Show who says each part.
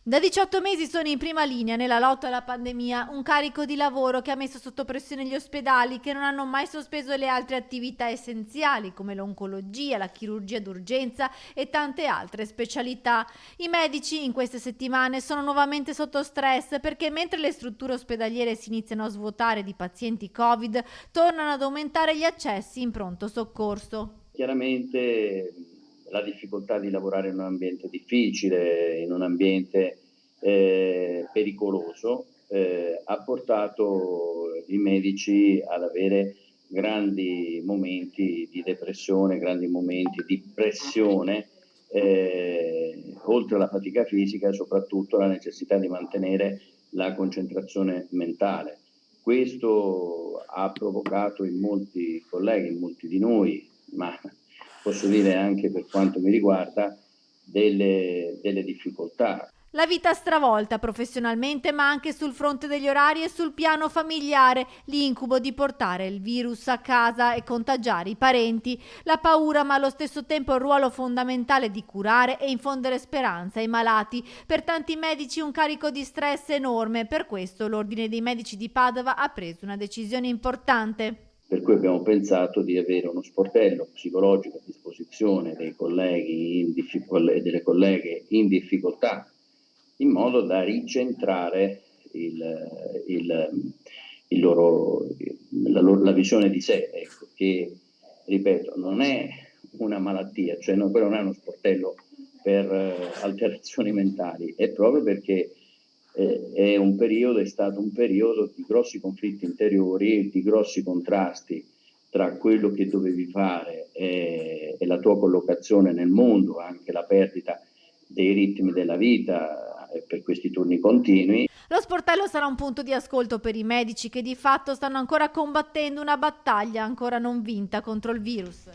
Speaker 1: Da 18 mesi sono in prima linea nella lotta alla pandemia, un carico di lavoro che ha messo sotto pressione gli ospedali che non hanno mai sospeso le altre attività essenziali come l'oncologia, la chirurgia d'urgenza e tante altre specialità. I medici in queste settimane sono nuovamente sotto stress perché mentre le strutture ospedaliere si iniziano a svuotare di pazienti Covid, tornano ad aumentare gli accessi in pronto soccorso.
Speaker 2: Chiaramente la difficoltà di lavorare in un ambiente difficile, in un ambiente pericoloso, ha portato i medici ad avere grandi momenti di depressione, grandi momenti di pressione, oltre alla fatica fisica, soprattutto la necessità di mantenere la concentrazione mentale. Questo ha provocato in molti colleghi, in molti di noi, ma posso dire anche per quanto mi riguarda, delle difficoltà.
Speaker 1: La vita stravolta professionalmente, ma anche sul fronte degli orari e sul piano familiare, l'incubo di portare il virus a casa e contagiare i parenti, la paura ma allo stesso tempo il ruolo fondamentale di curare e infondere speranza ai malati. Per tanti medici un carico di stress enorme, per questo l'Ordine dei Medici di Padova ha preso una decisione importante.
Speaker 2: Per cui abbiamo pensato di avere uno sportello psicologico a disposizione dei colleghi e delle colleghe in difficoltà, in modo da ricentrare la visione di sé, ecco, che, ripeto, non è una malattia, cioè quello non è uno sportello per alterazioni mentali, è proprio perché è stato un periodo di grossi conflitti interiori, di grossi contrasti tra quello che dovevi fare e la tua collocazione nel mondo, anche la perdita dei ritmi della vita per questi turni continui.
Speaker 1: Lo sportello sarà un punto di ascolto per i medici che di fatto stanno ancora combattendo una battaglia ancora non vinta contro il virus.